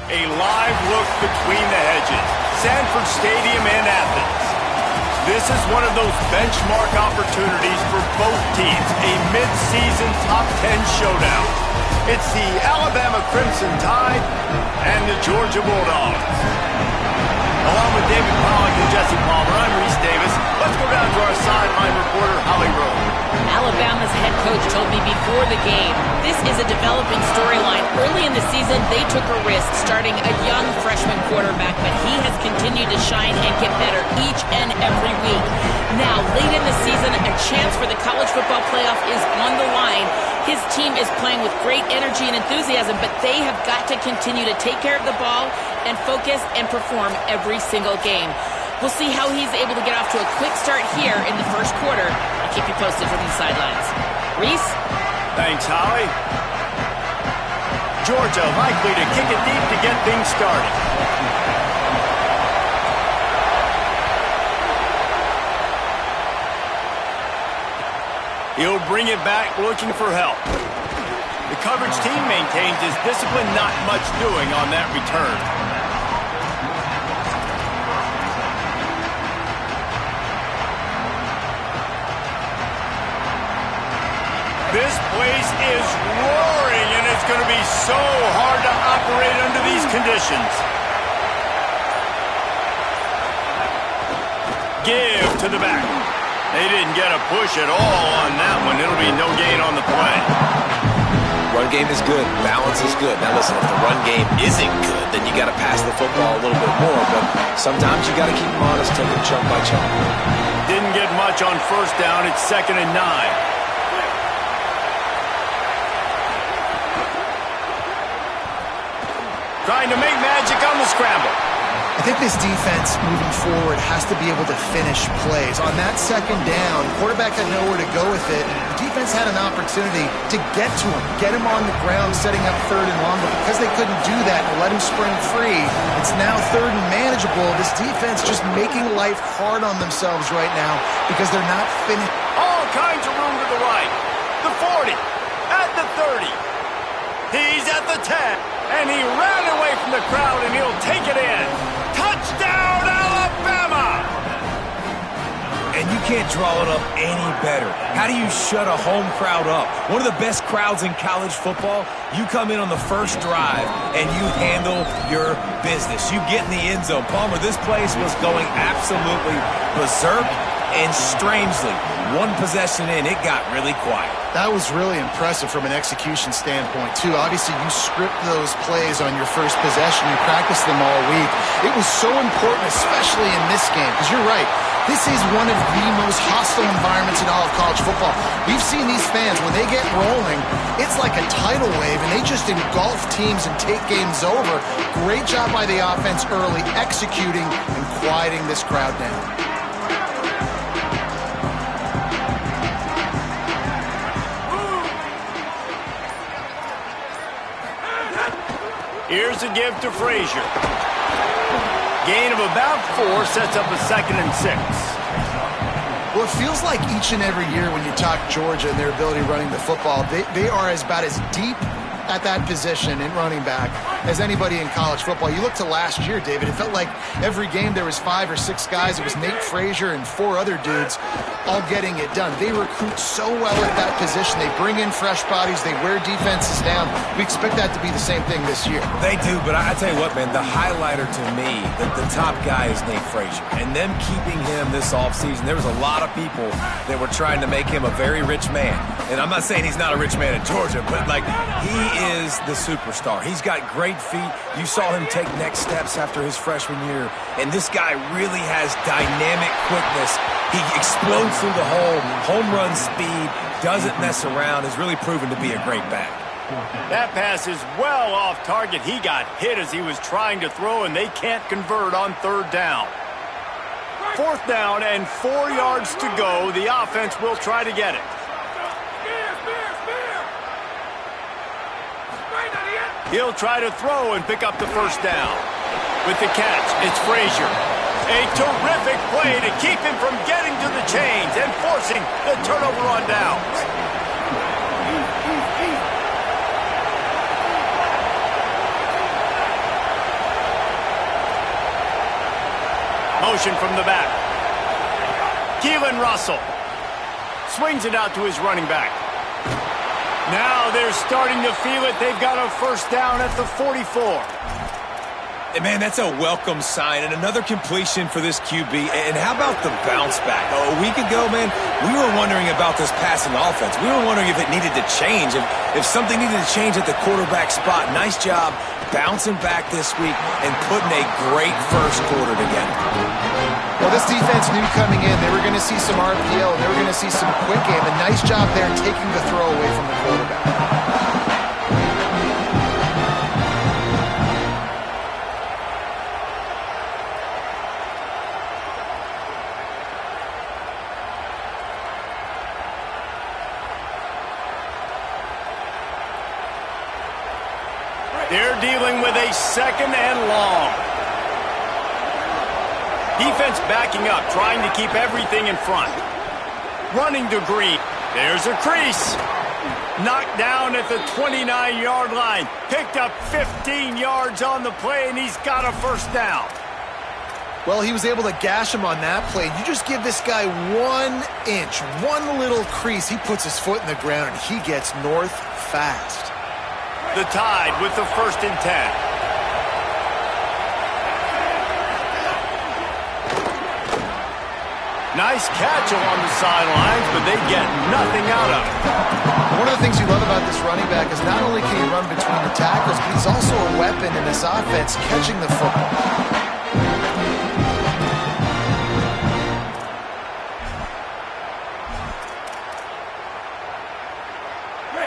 A live look between the hedges. Sanford Stadium and Athens. This is one of those benchmark opportunities for both teams. A mid-season top 10 showdown. It's the Alabama Crimson Tide and the Georgia Bulldogs. Along with David Pollock and Jesse Palmer, I'm Reese Davis. Let's go down to our sideline reporter, Holly Rowe. Alabama's head coach told me before the game, this is a developing storyline. Early in the season, they took a risk starting a young freshman quarterback, but he has continued to shine and get better each and every week. Now, late in the season, a chance for the college football playoff is on the line. His team is playing with great energy and enthusiasm, but they have got to continue to take care of the ball and focus and perform every single game. We'll see how he's able to get off to a quick start here in the first quarter. I'll keep you posted from the sidelines. Reese? Thanks, Holly. Georgia likely to kick it deep to get things started. He'll bring it back looking for help. The coverage team maintains his discipline, not much doing on that return. This place is roaring, and it's going to be so hard to operate under these conditions. Give to the back. They didn't get a push at all on that one. It'll be no gain on the play. Run game is good. Balance is good. Now listen, if the run game isn't good, then you got to pass the football a little bit more. But sometimes you got to keep them honest, take it chunk by chunk. Didn't get much on first down. It's 2nd and 9. Trying to make magic on the scramble. I think this defense moving forward has to be able to finish plays. On that 2nd down, quarterback had nowhere to go with it. The defense had an opportunity to get to him, get him on the ground, setting up 3rd and long, but because they couldn't do that and let him sprint free, it's now 3rd and manageable. This defense just making life hard on themselves right now because they're not finished. All kinds of room to the right. The 40, at the 30. He's at the 10, and he ran away from the crowd, and he'll take it in. Touchdown, Alabama! And you can't draw it up any better. How do you shut a home crowd up? One of the best crowds in college football, you come in on the first drive, and you handle your business. You get in the end zone. Palmer, this place was going absolutely berserk, and strangely, one possession in, it got really quiet. That was really impressive from an execution standpoint, too. Obviously, you script those plays on your first possession. You practice them all week. It was so important, especially in this game, because you're right. This is one of the most hostile environments in all of college football. We've seen these fans, when they get rolling, it's like a tidal wave, and they just engulf teams and take games over. Great job by the offense early, executing and quieting this crowd down. Here's a give to Frazier. Gain of about 4 sets up a 2nd and 6. Well, it feels like each and every year when you talk Georgia and their ability running the football, they are about as deep at that position in running back as anybody in college football. You look to last year, David, it felt like every game there was 5 or 6 guys. It was Nate Frazier and 4 other dudes all getting it done. They recruit so well at that position. They bring in fresh bodies. They wear defenses down. We expect that to be the same thing this year. They do, but I tell you what, man, the highlighter to me, the top guy is Nate Frazier. And them keeping him this offseason, there was a lot of people that were trying to make him a very rich man. And I'm not saying he's not a rich man in Georgia, but, like, he is the superstar. He's got great feet. You saw him take next steps after his freshman year. And this guy really has dynamic quickness. He explodes through the hole, home run speed, doesn't mess around, has really proven to be a great back. That pass is well off target. He got hit as he was trying to throw, and they can't convert on 3rd down. 4th down and 4 yards to go. The offense will try to get it. He'll try to throw and pick up the 1st down. With the catch, it's Frazier. A terrific play to keep him from getting to the chains and forcing the turnover on downs. motion from the back. Keelan Russell swings it out to his running back. Now they're starting to feel it. They've got a first down at the 44. And man, that's a welcome sign and another completion for this QB. And how about the bounce back? A week ago, man, we were wondering about this passing offense. We were wondering if it needed to change, if something needed to change at the quarterback spot. Nice job bouncing back this week and putting a great first quarter together. Well, this defense knew coming in they were going to see some RPO, and they were going to see some quick game. A nice job there taking the throw away from the quarterback. They're dealing with a second and long. Defense backing up, trying to keep everything in front. Running to Green. There's a crease. Knocked down at the 29-yard line. Picked up 15 yards on the play, and he's got a first down. Well, he was able to gash him on that play. You just give this guy 1 inch, one little crease. He puts his foot in the ground, and he gets north fast. The Tide with the 1st and 10. Nice catch along the sidelines, but they get nothing out of it. One of the things you love about this running back is not only can he run between the tackles, but he's also a weapon in this offense catching the football.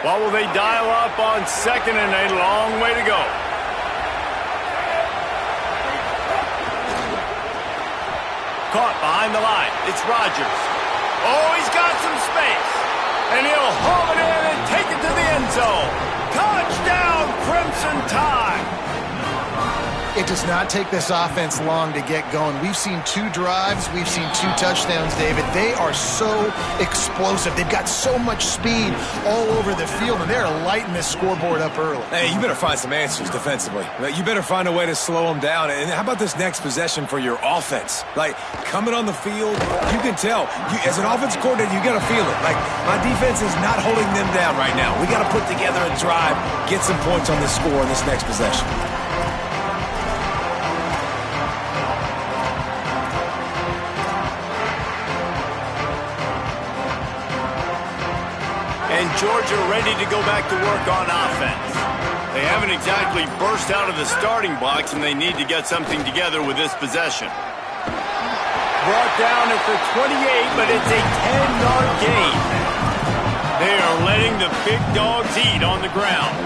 What will they dial up on 2nd and a long way to go? Caught behind the line. It's Rodgers. Oh, he's got some space. And he'll haul it in and take it to the end zone. Touchdown, Crimson Tide. It does not take this offense long to get going. We've seen 2 drives. We've seen 2 touchdowns, David. They are so explosive. They've got so much speed all over the field, and they're lighting this scoreboard up early. Hey, you better find some answers defensively. You better find a way to slow them down. And how about this next possession for your offense? Like, coming on the field, you can tell. As an offensive coordinator, you got to feel it. Like, my defense is not holding them down right now. We got to put together a drive, get some points on this score in this next possession. And Georgia ready to go back to work on offense. They haven't exactly burst out of the starting blocks, and they need to get something together with this possession. Brought down at the 28, but it's a 10-yard gain. They are letting the big dogs eat on the ground.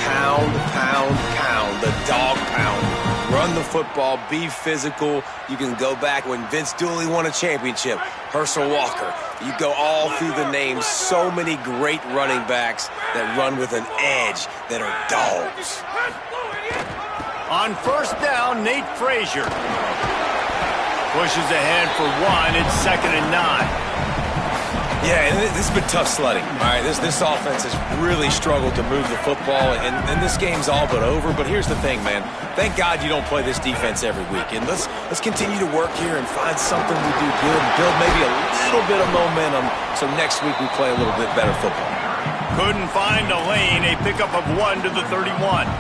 Pound, pound, pound, the dog pound. Run the football, be physical. You can go back when Vince Dooley won a championship. Herschel Walker. You go all through the names. So many great running backs that run with an edge that are dogs. On 1st down, Nate Frazier pushes ahead for 1. It's 2nd and 9. Yeah, and this has been tough sledding. All right, this offense has really struggled to move the football, and this game's all but over. But here's the thing, man. Thank God you don't play this defense every week. And let's continue to work here and find something we do good and build maybe a little bit of momentum so next week we play a little bit better football. Couldn't find a lane. A pickup of 1 to the 31.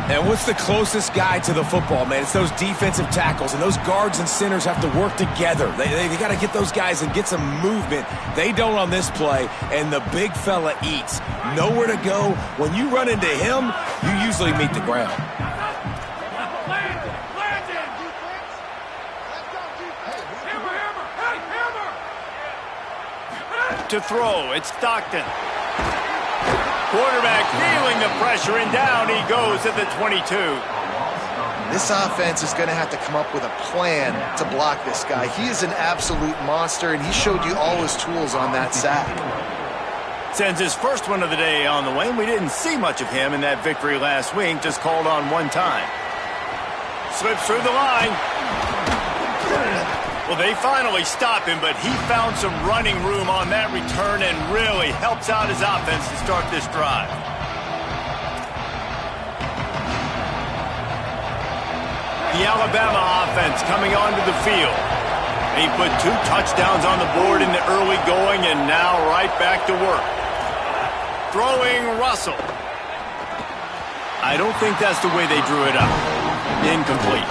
And what's the closest guy to the football, man? It's those defensive tackles, and those guards and centers have to work together. They got to get those guys and get some movement. They don't on this play, and the big fella eats. Nowhere to go. When you run into him, you usually meet the ground. To throw, it's Stockton. Quarterback feeling the pressure, and down he goes at the 22. This offense is going to have to come up with a plan to block this guy. He is an absolute monster, and he showed you all his tools on that sack. Sends his first one of the day on the way, and we didn't see much of him in that victory last week, just called on 1 time. Slips through the line. Well, they finally stop him, but he found some running room on that return and really helps out his offense to start this drive. The Alabama offense coming onto the field. They put 2 touchdowns on the board in the early going and now right back to work. Throwing Russell. I don't think that's the way they drew it up. Incomplete.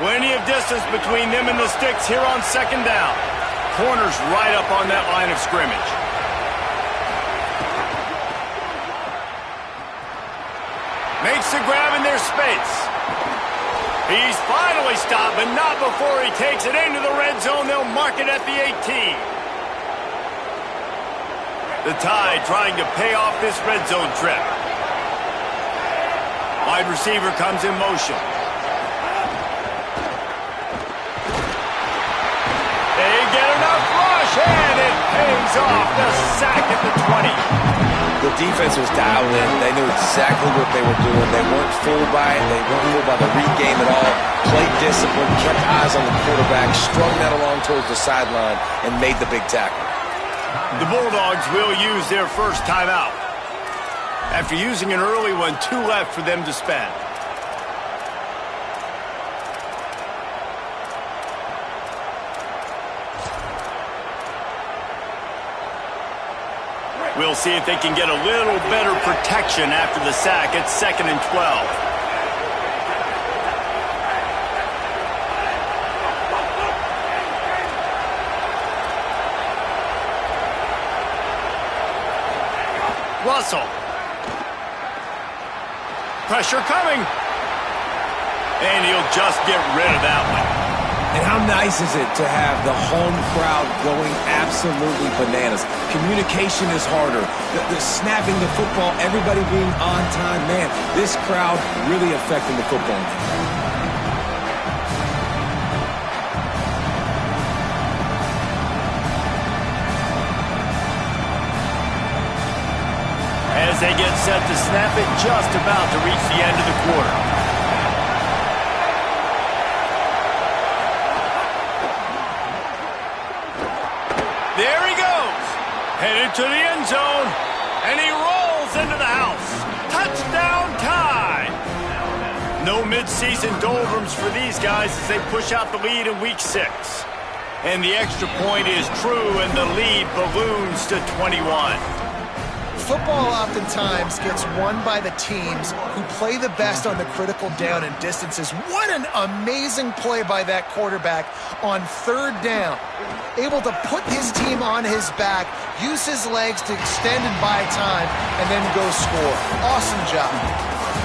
Plenty of distance between them and the sticks here on second down. Corner's right up on that line of scrimmage. Makes the grab in their space. He's finally stopped, but not before he takes it into the red zone. They'll mark it at the 18. The Tide trying to pay off this red zone trip. Wide receiver comes in motion. They get enough rush, and it pays off. The sack at the 20. The defense was dialed in. They knew exactly what they were doing. They weren't fooled by it. They weren't fooled by the read game at all. Played discipline, kept eyes on the quarterback, strung that along towards the sideline, and made the big tackle. The Bulldogs will use their first timeout. After using an early one, 2 left for them to spend. We'll see if they can get a little better protection after the sack at 2nd and 12. Russell. Pressure coming. And he'll just get rid of that one. And how nice is it to have the home crowd going absolutely bananas? Communication is harder. The snapping the football, everybody being on time. Man, this crowd really affecting the football game. As they get set to snap it, just about to reach the end of the quarter. There he goes, headed to the end zone, and he rolls into the house. Touchdown Tide! No midseason doldrums for these guys as they push out the lead in Week 6. And the extra point is true, and the lead balloons to 21. Football oftentimes gets won by the teams who play the best on the critical down and distances. What an amazing play by that quarterback on 3rd down. Able to put his team on his back, use his legs to extend and buy time, and then go score. Awesome job.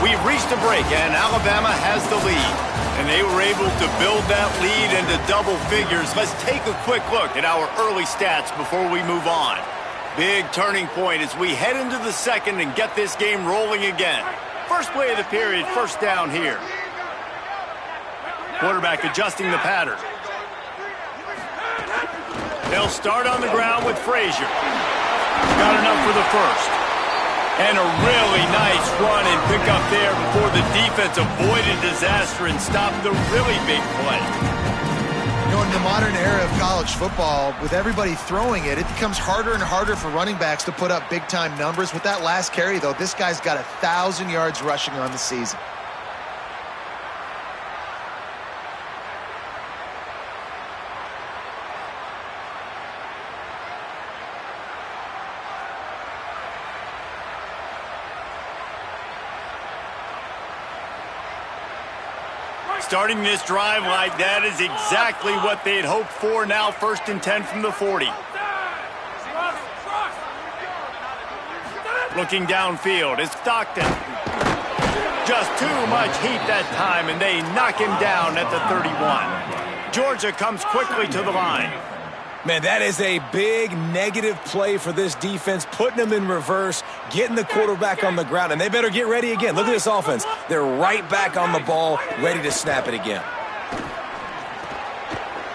We've reached a break, and Alabama has the lead. And they were able to build that lead into double figures. Let's take a quick look at our early stats before we move on. Big turning point as we head into the second and get this game rolling again. First play of the period, first down here. Quarterback adjusting the pattern. They'll start on the ground with Frazier. Got enough for the first. And a really nice run and pick up there before the defense avoided disaster and stopped the really big play. You know, in the modern era of college football, with everybody throwing it, it becomes harder and harder for running backs to put up big-time numbers. With that last carry, though, this guy's got 1,000 yards rushing on the season. Starting this drive like that is exactly what they'd hoped for. Now 1st and 10 from the 40. Looking downfield is Stockton. Just too much heat that time, and they knock him down at the 31. Georgia comes quickly to the line. Man, that is a big negative play for this defense, putting them in reverse, getting the quarterback on the ground, and they better get ready again. Look at this offense. They're right back on the ball, ready to snap it again.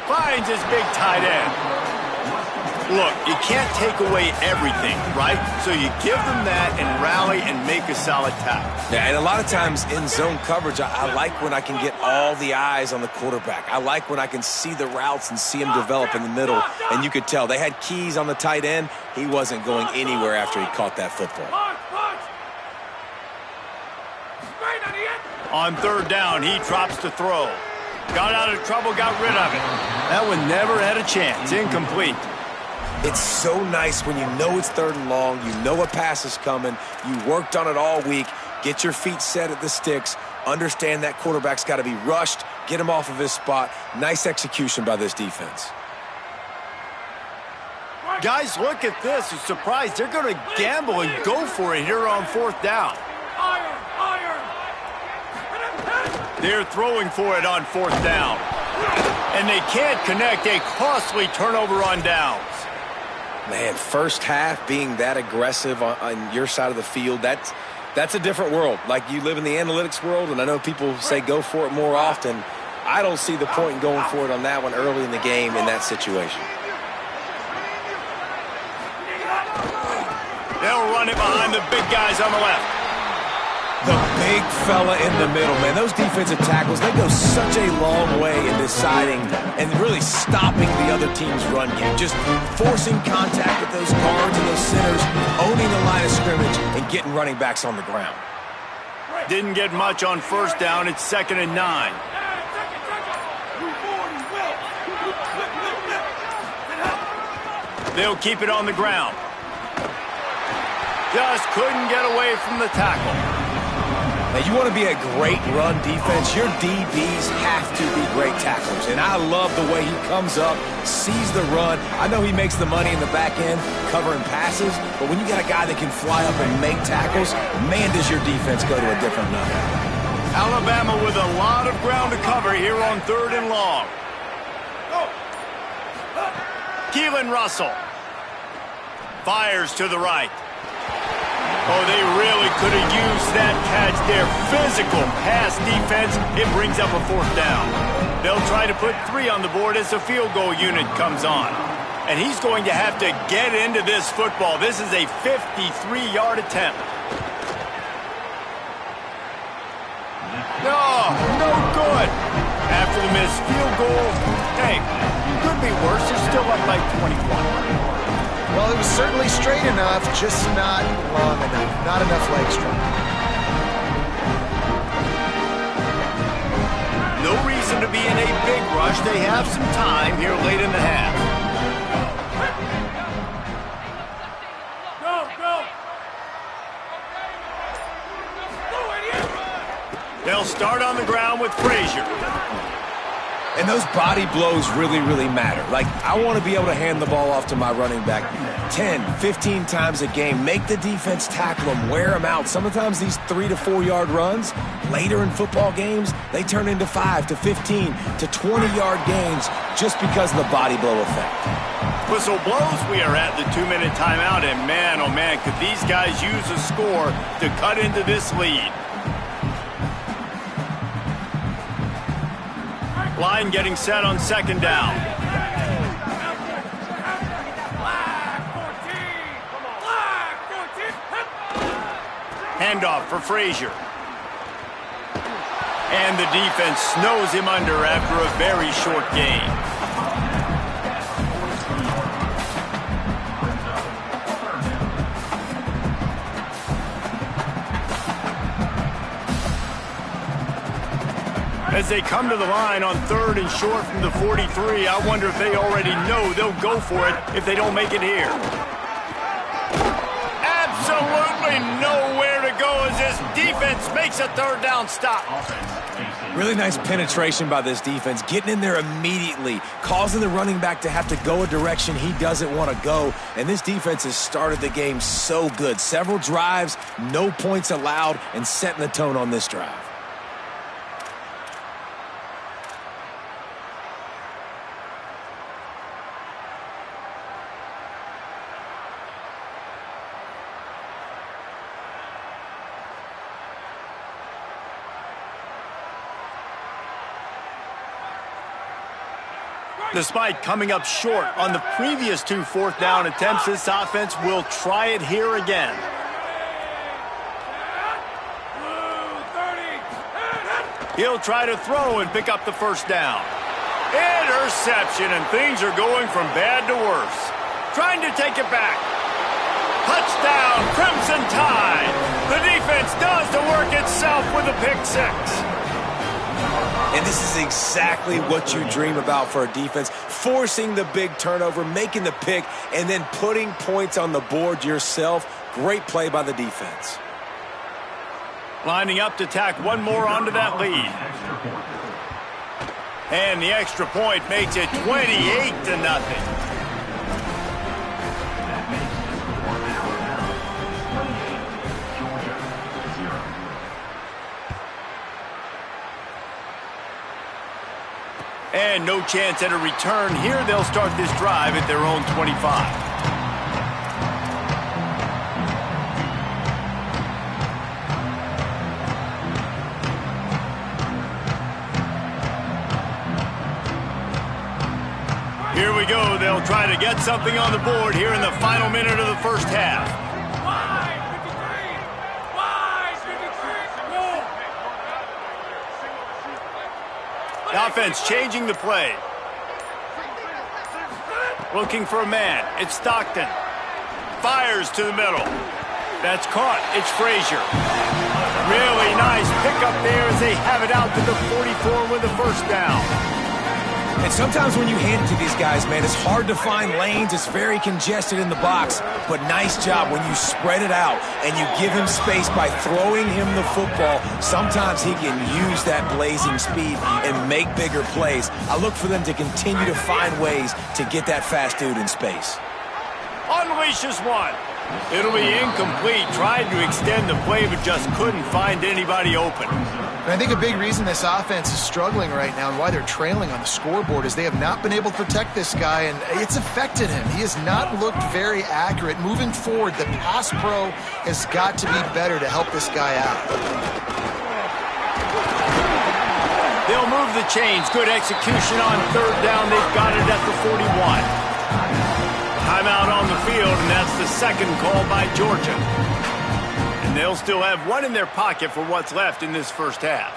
Finds his big tight end. Look, you can't take away everything, right? So you give them that and rally and make a solid tackle. Yeah, and a lot of times in zone coverage, I like when I can get all the eyes on the quarterback. I like when I can see the routes and see him develop in the middle. And you could tell they had keys on the tight end. He wasn't going anywhere after he caught that football. On third down, he drops to throw. Got out of trouble, got rid of it. That one never had a chance. Incomplete. It's so nice when you know it's third and long, you know a pass is coming, you worked on it all week, get your feet set at the sticks, understand that quarterback's got to be rushed, get him off of his spot. Nice execution by this defense. Guys, look at this. I'm surprised. They're going to gamble and go for it here on fourth down. They're throwing for it on fourth down. And they can't connect a costly turnover on downs. Man, first half being that aggressive on your side of the field, that's a different world. Like, you live in the analytics world, and I know people say go for it more often. I don't see the point in going for it on that one early in the game in that situation. They'll run it behind the big guys on the left. The big fella in the middle, man. Those defensive tackles, they go such a long way in deciding and really stopping the other team's run game. Just forcing contact with those guards and those centers, owning the line of scrimmage, and getting running backs on the ground. Didn't get much on first down. It's 2nd and 9. They'll keep it on the ground. Just couldn't get away from the tackle. Now, you want to be a great run defense, your DBs have to be great tacklers. And I love the way he comes up, sees the run. I know he makes the money in the back end covering passes, but when you got a guy that can fly up and make tackles, man, does your defense go to a different level. Alabama with a lot of ground to cover here on 3rd and long. Keelan Russell fires to the right. Oh, they really could have used that catch there. Physical pass defense. It brings up a 4th down. They'll try to put 3 on the board as the field goal unit comes on. And he's going to have to get into this football. This is a 53-yard attempt. No good. After the missed field goal, hey, could be worse. They're still up by 21. Well, it was certainly straight enough, just not long enough. Not enough leg strength. No reason to be in a big rush. They have some time here late in the half. Go! They'll start on the ground with Frazier. And those body blows really, really matter. Like, I want to be able to hand the ball off to my running back 10, 15 times a game. Make the defense tackle them, wear them out. Sometimes these 3 to 4 yard runs, later in football games, they turn into 5 to 15 to 20-yard gains just because of the body blow effect. Whistle blows. We are at the 2-minute timeout, and man, oh man, could these guys use a score to cut into this lead. Line getting set on 2nd down. Handoff for Frazier. And the defense snows him under after a very short gain. As they come to the line on 3rd and short from the 43, I wonder if they already know they'll go for it if they don't make it here. Absolutely nowhere to go as this defense makes a 3rd down stop. Really nice penetration by this defense, getting in there immediately, causing the running back to have to go a direction he doesn't want to go. And this defense has started the game so good. Several drives, no points allowed, and setting the tone on this drive. Despite coming up short on the previous 2 fourth-down attempts, this offense will try it here again. He'll try to throw and pick up the first down. Interception, and things are going from bad to worse. Trying to take it back. Touchdown, Crimson Tide. The defense does the work itself with a pick 6. And this is exactly what you dream about for a defense. Forcing the big turnover, making the pick, and then putting points on the board yourself. Great play by the defense. Lining up to tack one more onto that lead. And the extra point makes it 28-0. And no chance at a return here. They'll start this drive at their own 25. Here we go. They'll try to get something on the board here in the final minute of the first half. The offense changing the play. Looking for a man. It's Stockton. Fires to the middle. That's caught. It's Frazier. Really nice pickup there as they have it out to the 44 with the first down. And sometimes when you hand it to these guys, man, it's hard to find lanes. It's very congested in the box. But nice job when you spread it out and you give him space by throwing him the football. Sometimes he can use that blazing speed and make bigger plays. I look for them to continue to find ways to get that fast dude in space. Unleashes one. It'll be incomplete. Tried to extend the play, but just couldn't find anybody open. And I think a big reason this offense is struggling right now and why they're trailing on the scoreboard is they have not been able to protect this guy, and it's affected him. He has not looked very accurate. Moving forward, the pass pro has got to be better to help this guy out. They'll move the chains. Good execution on third down. They've got it at the 41. Timeout on the field, and that's the second call by Georgia. And they'll still have one in their pocket for what's left in this first half.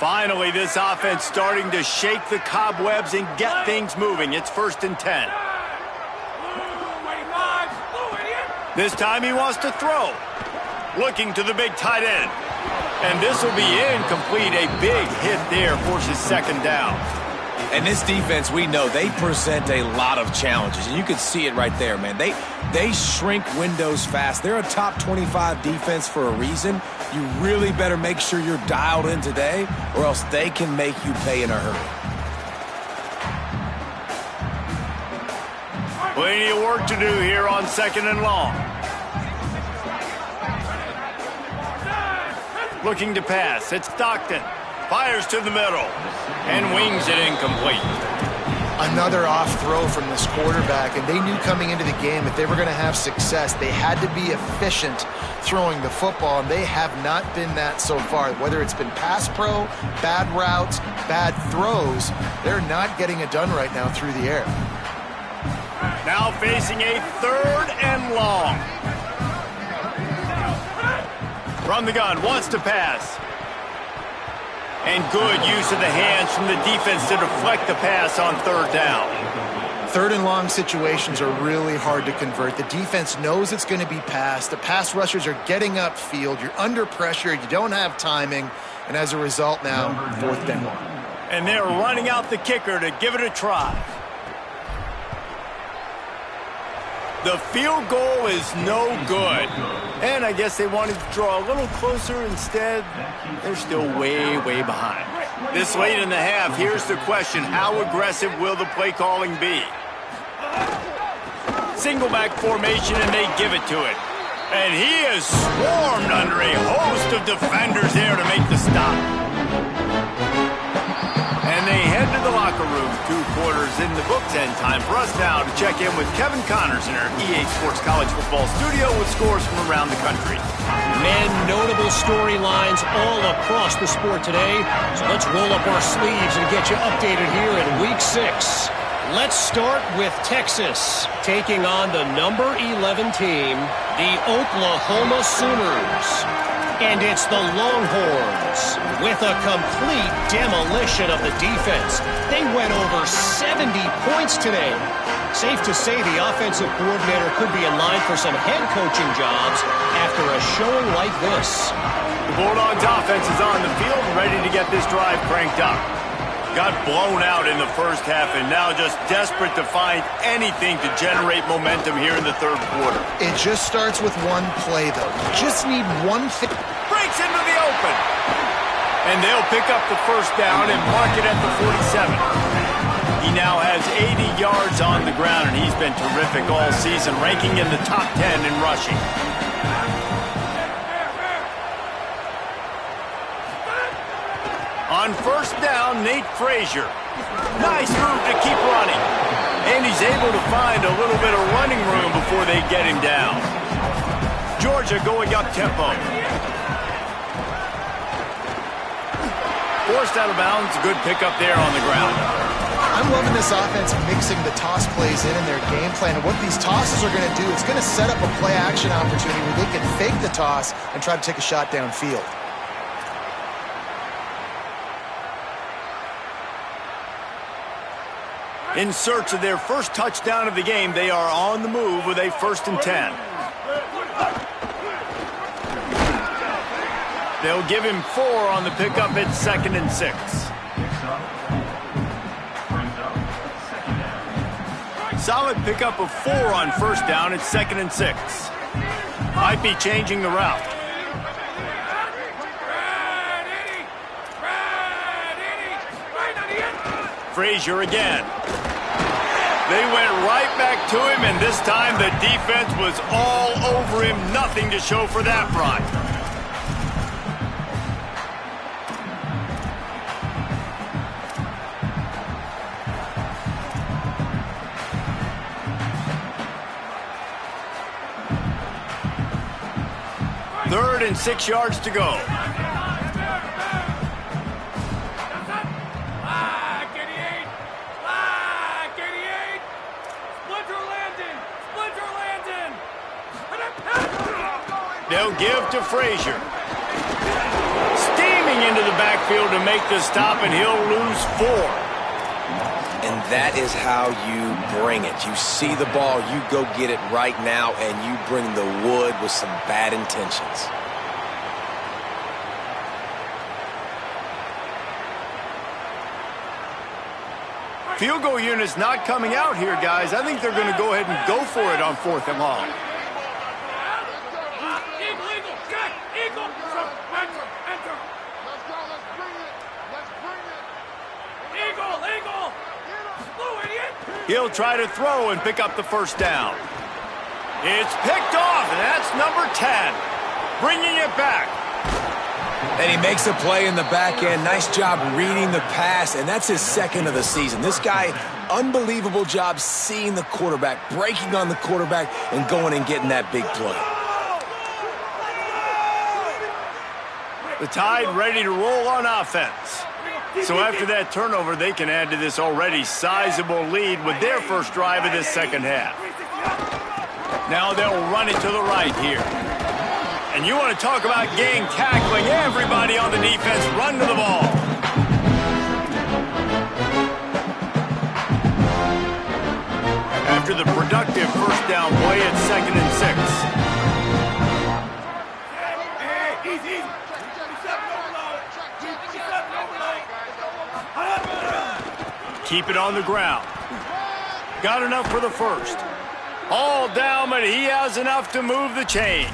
Finally, this offense starting to shake the cobwebs and get things moving. It's 1st and 10. This time he wants to throw. Looking to the big tight end. And this will be incomplete. A big hit there forces second down. And this defense, we know, they present a lot of challenges. And you can see it right there, man. They shrink windows fast. They're a top 25 defense for a reason. You really better make sure you're dialed in today, or else they can make you pay in a hurry. Plenty of work to do here on 2nd and long. Looking to pass. It's Stockton. Fires to the middle. And wings it incomplete. Another off throw from this quarterback, and they knew coming into the game if they were going to have success, they had to be efficient throwing the football, and they have not been that so far. Whether it's been pass pro, bad routes, bad throws, they're not getting it done right now through the air. Now facing a 3rd and long. From the gun, wants to pass. And good use of the hands from the defense to deflect the pass on 3rd down. 3rd and long situations are really hard to convert. The defense knows it's going to be passed. The pass rushers are getting upfield. You're under pressure. You don't have timing. And as a result now, 4th down. And they're running out the kicker to give it a try. The field goal is no good. And I guess they wanted to draw a little closer. Instead, they're still way, way behind. This late in the half, here's the question. How aggressive will the play calling be? Single back formation, and they give it to it. And he is swarmed under a host of defenders there to make the stop. And they head to the line. locker room. 2 quarters in the books, and time for us now to check in with Kevin Connors in our EA Sports College Football studio with scores from around the country. Men, notable storylines all across the sport today. So let's roll up our sleeves and get you updated here in Week 6. Let's start with Texas, taking on the number 11 team, the Oklahoma Sooners. And it's the Longhorns with a complete demolition of the defense. They went over 70 points today. Safe to say the offensive coordinator could be in line for some head coaching jobs after a showing like this. The Bulldogs offense is on the field, ready to get this drive cranked up. Got blown out in the first half and now just desperate to find anything to generate momentum here in the third quarter. It just starts with one play, though. You just need one thing. Breaks into the open. And they'll pick up the first down and mark it at the 47. He now has 80 yards on the ground, and he's been terrific all season, ranking in the top 10 in rushing. On first down, Nate Frazier. Nice move to keep running. And he's able to find a little bit of running room before they get him down. Georgia going up tempo. Forced out of bounds, good pickup there on the ground. I'm loving this offense mixing the toss plays in their game plan. And what these tosses are going to do, it's going to set up a play-action opportunity where they can fake the toss and try to take a shot downfield. In search of their first touchdown of the game, they are on the move with a 1st and 10. They'll give him 4 on the pickup at 2nd and 6. Solid pickup of 4 on first down at 2nd and 6. Might be changing the route. Frazier again. They went right back to him, and this time the defense was all over him. Nothing to show for that run. Third and 6 yards to go. They'll give to Frazier. Steaming into the backfield to make the stop, and he'll lose 4. And that is how you bring it. You see the ball, you go get it right now, and you bring the wood with some bad intentions. Field goal unit's not coming out here, guys. I think they're going to go ahead and go for it on 4th and long. He'll try to throw and pick up the first down. It's picked off, and that's number 10. Bringing it back. And he makes a play in the back end. Nice job reading the pass, and that's his 2nd of the season. This guy, unbelievable job seeing the quarterback, breaking on the quarterback, and going and getting that big play. The Tide ready to roll on offense. So after that turnover, they can add to this already sizable lead with their first drive of this second half. Now they'll run it to the right here. And you want to talk about gang tackling. Everybody on the defense run to the ball. After the productive first down play at 2nd and 6. Keep it on the ground. Got enough for the first. All down, but he has enough to move the chains.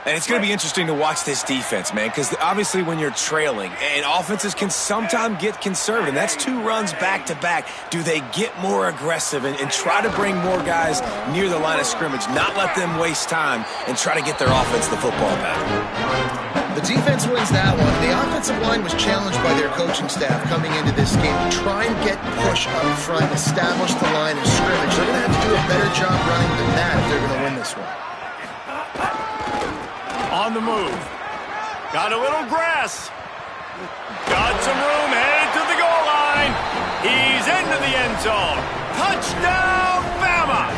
And it's going to be interesting to watch this defense, man, because obviously when you're trailing, and offenses can sometimes get conservative. That's 2 runs back-to-back. Do they get more aggressive and try to bring more guys near the line of scrimmage, not let them waste time, and try to get their offense the football back? The defense wins that one. The offensive line was challenged by their coaching staff coming into this game to try and get push up front, establish the line of scrimmage. They're going to have to do a better job running than that if they're going to win this one. On the move. Got a little grass. Got some room, headed to the goal line. He's into the end zone. Touchdown, Bama!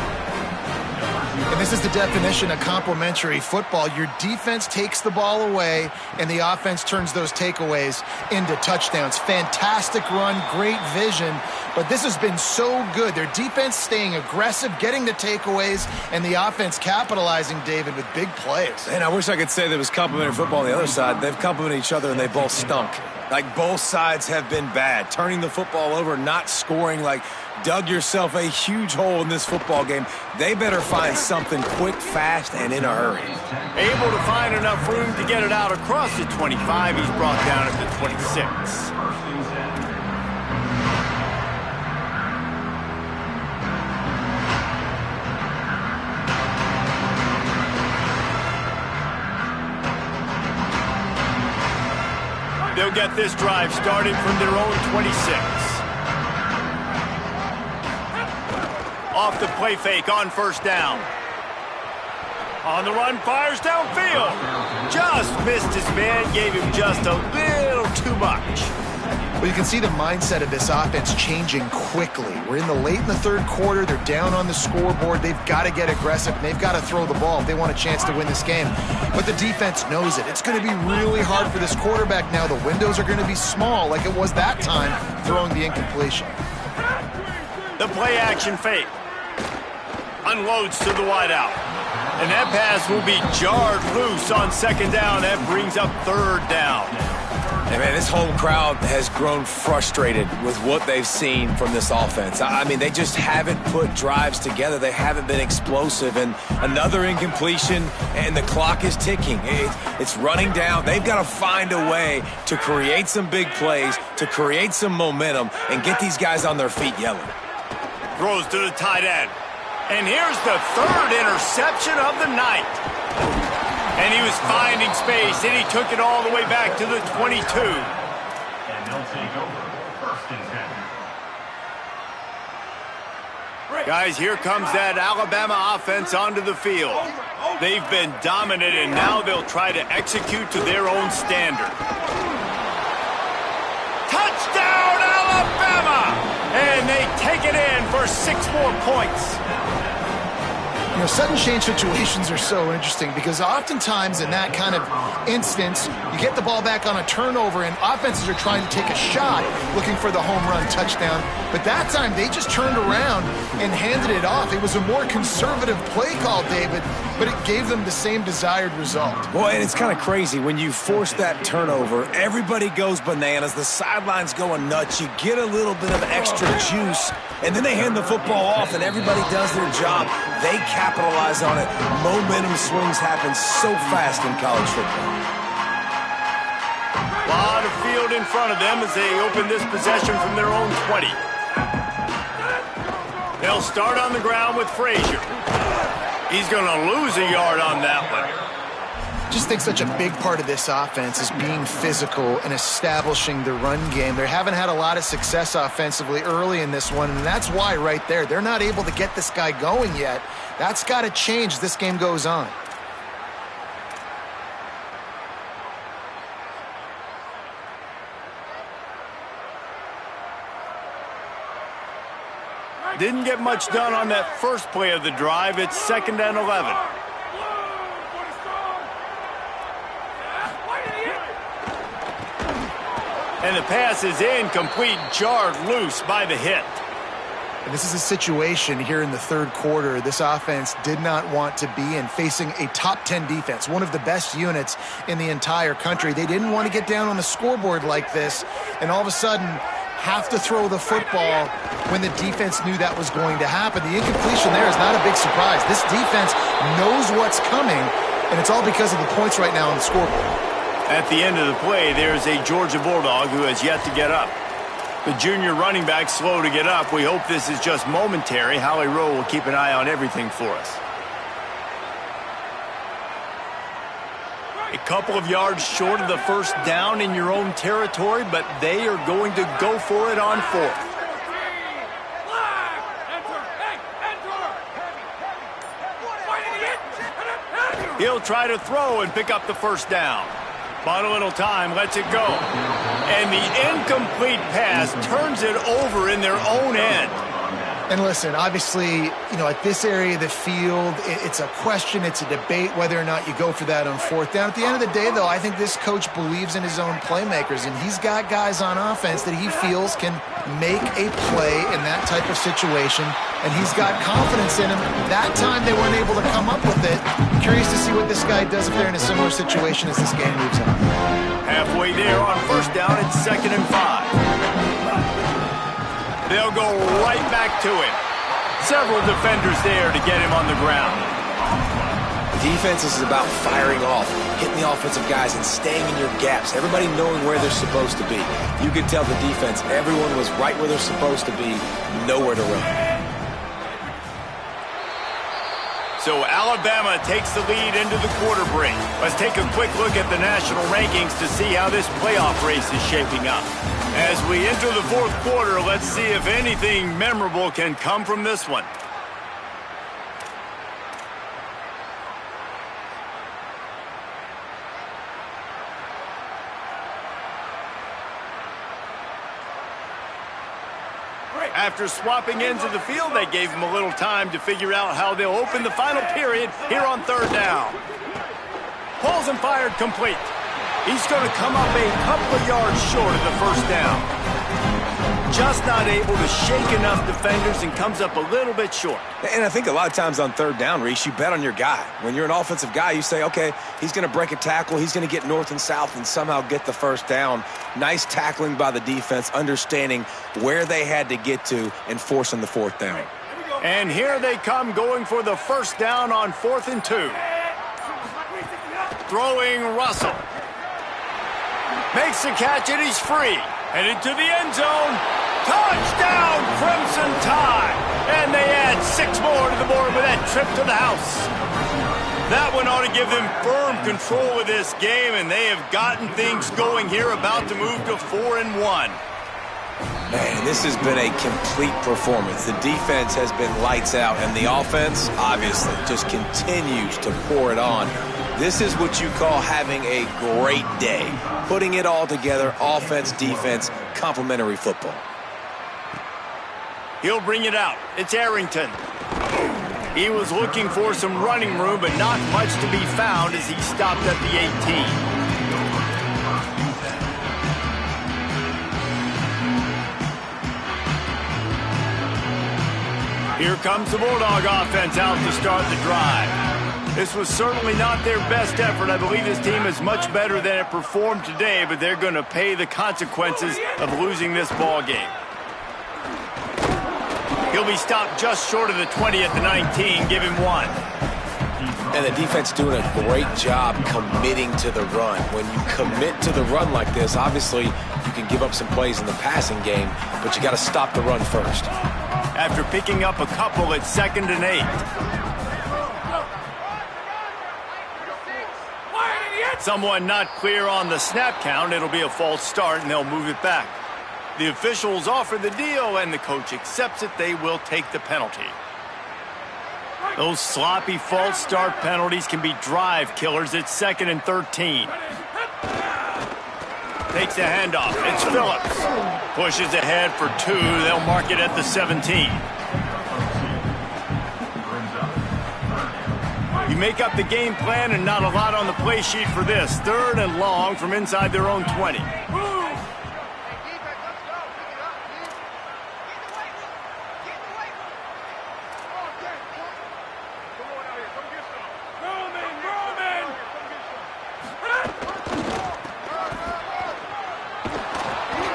And this is the definition of complementary football. Your defense takes the ball away, and the offense turns those takeaways into touchdowns. Fantastic run, great vision, but this has been so good. Their defense staying aggressive, getting the takeaways, and the offense capitalizing, David, with big plays. Man, I wish I could say there was complementary football on the other side. They've complemented each other, and they both stunk. Like, both sides have been bad. Turning the football over, not scoring, like, dug yourself a huge hole in this football game. They better find something quick, fast, and in a hurry. Able to find enough room to get it out across the 25. He's brought down at the 26. They'll get this drive started from their own 26. Off the play fake on first down. On the run, fires downfield. Just missed his man, gave him just a little too much. Well, you can see the mindset of this offense changing quickly. We're in the late in the third quarter. They're down on the scoreboard. They've got to get aggressive, and they've got to throw the ball if they want a chance to win this game. But the defense knows it. It's going to be really hard for this quarterback now. The windows are going to be small like it was that time throwing the incompletion. The play action fake. Unloads to the wideout. And that pass will be jarred loose on second down. That brings up third down. Hey, man, this whole crowd has grown frustrated with what they've seen from this offense. I mean, they just haven't put drives together. They haven't been explosive. And another incompletion, and the clock is ticking. It's running down. They've got to find a way to create some big plays, to create some momentum, and get these guys on their feet yelling. Throws to the tight end. And here's the third interception of the night. And he was finding space, and he took it all the way back to the 22. And they'll take over first and 10. Guys, here comes that Alabama offense onto the field. They've been dominant, and now they'll try to execute to their own standard. Touchdown, Alabama! And they take it in for 6 more points. You know, sudden change situations are so interesting because oftentimes in that kind of instance, you get the ball back on a turnover and offenses are trying to take a shot looking for the home run touchdown. But that time they just turned around and handed it off. It was a more conservative play call, David, but it gave them the same desired result. Boy, and it's kind of crazy. When you force that turnover, everybody goes bananas. The sideline's going nuts. You get a little bit of extra juice, and then they hand the football off, and everybody does their job. They capitalize on it. Momentum swings happen so fast in college football. A lot of field in front of them as they open this possession from their own 20. They'll start on the ground with Frazier. He's going to lose a yard on that one. Just think such a big part of this offense is being physical and establishing the run game. They haven't had a lot of success offensively early in this one, and that's why right there, they're not able to get this guy going yet. That's got to change as this game goes on. Didn't get much done on that first play of the drive. It's 2nd and 11. And the pass is incomplete, jarred loose by the hit. And this is a situation here in the third quarter this offense did not want to be in, facing a top 10 defense, one of the best units in the entire country. They didn't want to get down on the scoreboard like this, and all of a sudden have to throw the football when the defense knew that was going to happen. The incompletion there is not a big surprise. This defense knows what's coming, and it's all because of the points right now on the scoreboard. At the end of the play, there's a Georgia Bulldog who has yet to get up. The junior running back slow to get up. We hope this is just momentary. Howie Rowe will keep an eye on everything for us. A Couple of yards short of the first down in your own territory, but they are going to go for it on fourth. He'll try to throw and pick up the first down. Bought a little time, lets it go. And the incomplete pass turns it over in their own end. And listen, obviously, at this area of the field, it's a question, it's a debate whether or not you go for that on fourth down. At the end of the day, though, I think this coach believes in his own playmakers, and he's got guys on offense that he feels can make a play in that type of situation, and he's got confidence in him. That time they weren't able to come up with it. Curious to see what this guy does if they're in a similar situation as this game moves on. Halfway there on first down, it's 2nd and 5. They'll go right back to him. Several defenders there to get him on the ground. Defense is about firing off, hitting the offensive guys and staying in your gaps. Everybody knowing where they're supposed to be. You can tell the defense, everyone was right where they're supposed to be, nowhere to run. So Alabama takes the lead into the quarter break. Let's take a quick look at the national rankings to see how this playoff race is shaping up. As we enter the fourth quarter, let's see if anything memorable can come from this one. After swapping ends of the field, they gave him a little time to figure out how they'll open the final period here on third down. Pulls and fired complete. He's going to come up a couple of yards short of the first down. Just not able to shake enough defenders and comes up a little bit short. And I think a lot of times on third down, Reese, you bet on your guy. When you're an offensive guy, you say, okay, he's going to break a tackle, he's going to get north and south and somehow get the first down. Nice tackling by the defense, understanding where they had to get to and forcing the fourth down. And here they come going for the first down on 4th and 2. Throwing Russell. Makes the catch and he's free. Headed to the end zone. Touchdown, Crimson Tide. And they add 6 more to the board with that trip to the house. That one ought to give them firm control of this game, and they have gotten things going here, about to move to 4-1. Man, this has been a complete performance. The defense has been lights out, and the offense, obviously, just continues to pour it on. This is what you call having a great day. Putting it all together, offense, defense, complementary football. He'll bring it out. It's Arrington. He was looking for some running room, but not much to be found as he stopped at the 18. Here comes the Bulldog offense out to start the drive. This was certainly not their best effort. I believe this team is much better than it performed today, but they're going to pay the consequences of losing this ball game. He'll be stopped just short of the 20 at the 19. Give him 1. And the defense doing a great job committing to the run. When you commit to the run like this, obviously you can give up some plays in the passing game, but you got to stop the run first. After picking up a couple, it's 2nd and 8. Someone not clear on the snap count. It'll be a false start, and they'll move it back. The officials offer the deal, and the coach accepts it. They will take the penalty. Those sloppy false start penalties can be drive killers. It's 2nd and 13. Takes the handoff. It's Phillips. Pushes ahead for 2. They'll mark it at the 17. You make up the game plan and not a lot on the play sheet for this. 3rd and long from inside their own 20.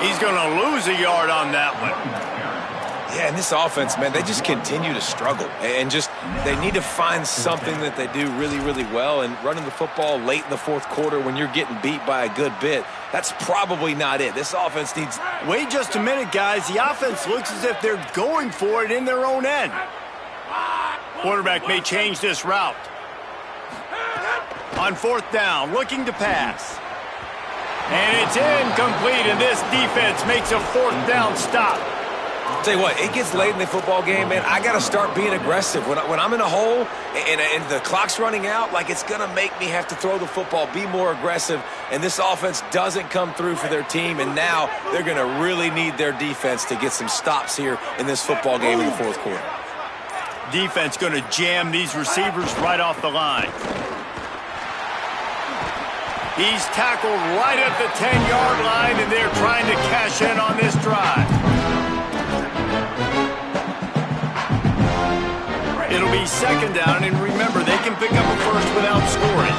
He's going to lose a yard on that one. Yeah, and this offense, man, they just continue to struggle. And just, they need to find something that they do really, really well. And running the football late in the fourth quarter when you're getting beat by a good bit, that's probably not it. This offense needs... Wait just a minute, guys. The offense looks as if they're going for it in their own end. Quarterback may change this route. On fourth down, looking to pass. And it's incomplete, and this defense makes a fourth down stop. Tell you what, it gets late in the football game, man. I got to start being aggressive. When I'm in a hole and the clock's running out, like, it's going to make me have to throw the football, be more aggressive, and this offense doesn't come through for their team, and now they're going to really need their defense to get some stops here in this football game in the fourth quarter. Defense going to jam these receivers right off the line. He's tackled right at the 10-yard line, and they're trying to cash in on this drive. It'll be second down, and remember, they can pick up a first without scoring.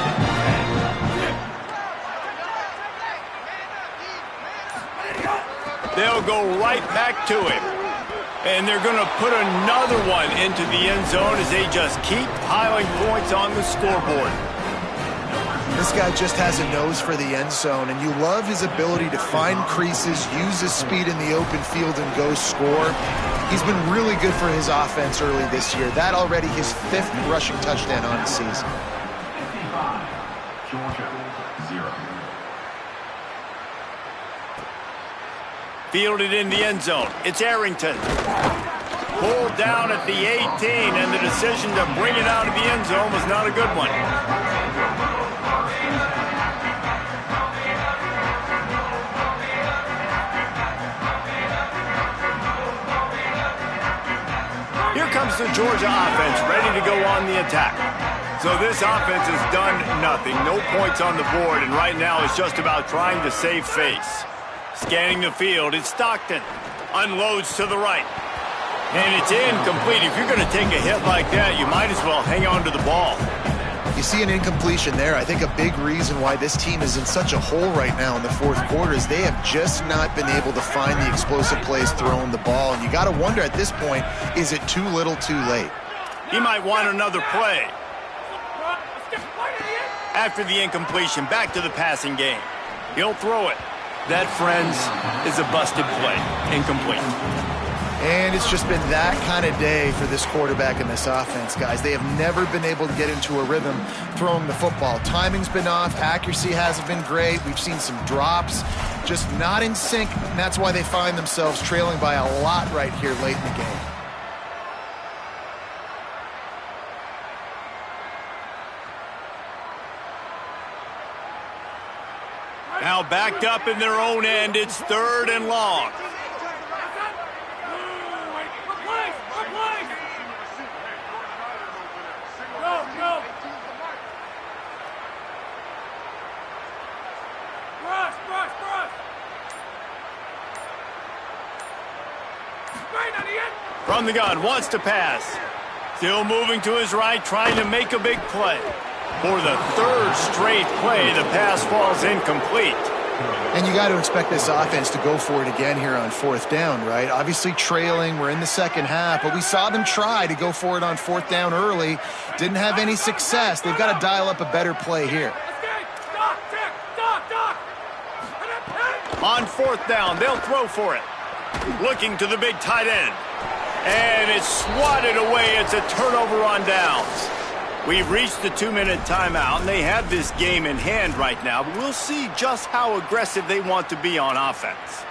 They'll go right back to him. And they're going to put another one into the end zone as they just keep piling points on the scoreboard. This guy just has a nose for the end zone, and you love his ability to find creases, use his speed in the open field, and go score. He's been really good for his offense early this year. That already his 5th rushing touchdown on the season. 55, Georgia, 0. Fielded in the end zone. It's Arrington. Pulled down at the 18, and the decision to bring it out of the end zone was not a good one. Here comes the Georgia offense, ready to go on the attack. So this offense has done nothing. No points on the board, and right now it's just about trying to save face. Scanning the field, it's Stockton. Unloads to the right. And it's incomplete. If you're going to take a hit like that, you might as well hang on to the ball. You see an incompletion there. I think a big reason why this team is in such a hole right now in the fourth quarter is they have just not been able to find the explosive plays throwing the ball. And you got to wonder at this point, is it too little too late? He might want another play. After the incompletion, back to the passing game. He'll throw it. That, friends, is a busted play. Incomplete. And it's just been that kind of day for this quarterback and this offense, guys. They have never been able to get into a rhythm throwing the football. Timing's been off. Accuracy hasn't been great. We've seen some drops. Just not in sync, and that's why they find themselves trailing by a lot right here late in the game. Now backed up in their own end, it's 3rd and long. From the gun, wants to pass. Still moving to his right, trying to make a big play. For the 3rd straight play, the pass falls incomplete. And you got to expect this offense to go for it again here on 4th down, right? Obviously trailing, we're in the second half, but we saw them try to go for it on 4th down early. Didn't have any success. They've got to dial up a better play here. On 4th down, they'll throw for it. Looking to the big tight end. And it's swatted away. It's a turnover on downs. We've reached the 2-minute timeout, and they have this game in hand right now, but we'll see just how aggressive they want to be on offense.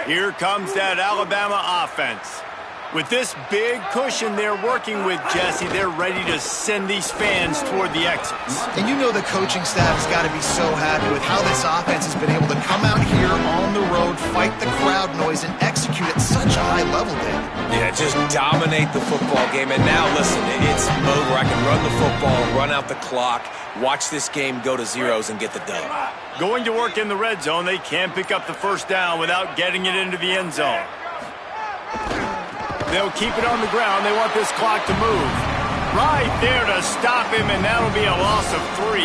Here comes that Alabama offense. With this big cushion they're working with, Jesse, they're ready to send these fans toward the exits. And you know the coaching staff has got to be so happy with how this offense has been able to come out here on the road, fight the crowd noise, and execute at such a high level, David. Yeah, just dominate the football game. And now, listen, it's mode where I can run the football, run out the clock, watch this game go to zeros and get the dub. Going to work in the red zone, they can pick up the first down without getting it into the end zone. They'll keep it on the ground. They want this clock to move. Right there to stop him, and that'll be a loss of 3.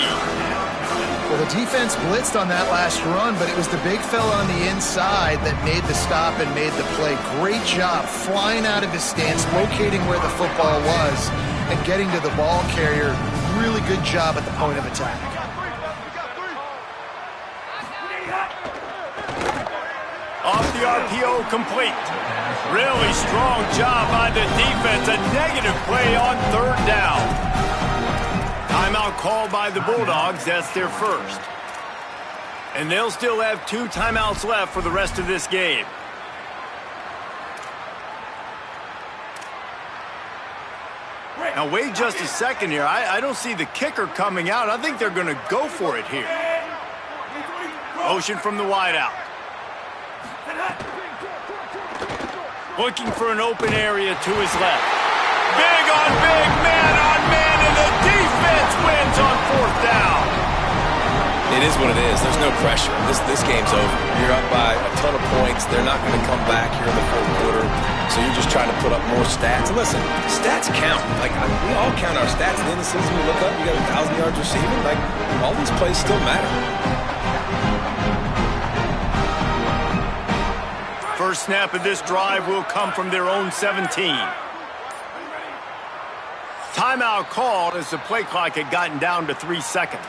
Well, the defense blitzed on that last run, but it was the big fella on the inside that made the stop and made the play. Great job flying out of his stance, locating where the football was, and getting to the ball carrier. Really good job at the point of attack. Off the RPO complete. Really strong job by the defense. A negative play on third down. Timeout called by the Bulldogs. That's their first. And they'll still have 2 timeouts left for the rest of this game. Now, wait just a second here. I don't see the kicker coming out. I think they're going to go for it here. Motion from the wideout. Looking for an open area to his left. Big on big, man on man, and the defense wins on fourth down. It is what it is. There's no pressure. This game's over. You're up by a ton of points. They're not going to come back here in the fourth quarter. So you're just trying to put up more stats. And listen, stats count. Like, we all count our stats. At the end of the season, we look up, you got 1,000 yards receiving. Like, all these plays still matter. First snap of this drive will come from their own 17. Timeout called as the play clock had gotten down to 3 seconds.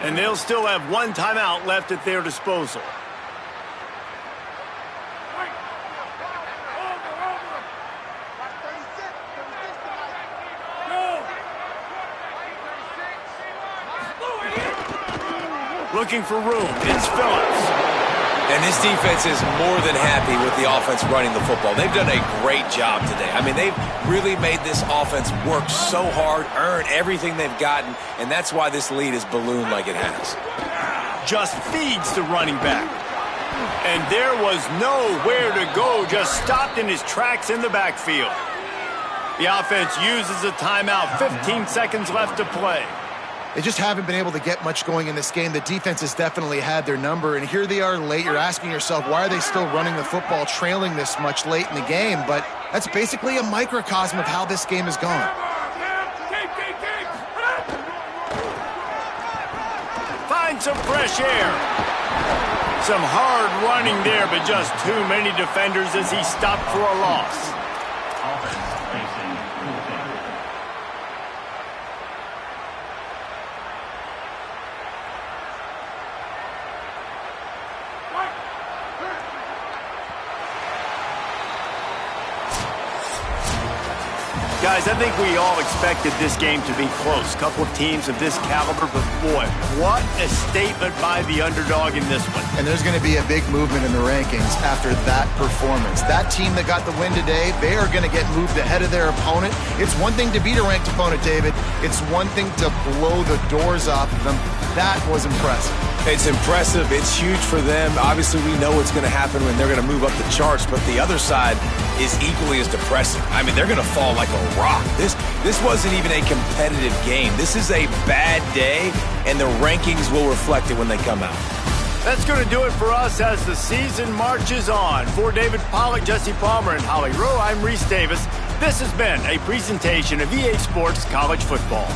And they'll still have 1 timeout left at their disposal. Looking for room. It's Phillips. And this defense is more than happy with the offense running the football. They've done a great job today. I mean, they've really made this offense work so hard, earn everything they've gotten, and that's why this lead is ballooned like it has. Just feeds the running back. And there was nowhere to go, just stopped in his tracks in the backfield. The offense uses a timeout, 15 seconds left to play. They just haven't been able to get much going in this game. The defense has definitely had their number, and here they are late. You're asking yourself, why are they still running the football, trailing this much late in the game? But that's basically a microcosm of how this game has gone. Find some fresh air. Some hard running there, but just too many defenders as he stopped for a loss. Guys, I think we all expected this game to be close. Couple of teams of this caliber, but boy, what a statement by the underdog in this one. And there's going to be a big movement in the rankings after that performance. That team that got the win today, they are going to get moved ahead of their opponent. It's one thing to beat a ranked opponent, David. It's one thing to blow the doors off them. That was impressive. It's impressive. It's huge for them. Obviously, we know what's going to happen when they're going to move up the charts, but the other side is equally as depressing. I mean, they're going to fall like a rock. This wasn't even a competitive game. This is a bad day, and the rankings will reflect it when they come out. That's going to do it for us as the season marches on. For David Pollack, Jesse Palmer, and Holly Rowe, I'm Reese Davis. This has been a presentation of EA Sports College Football.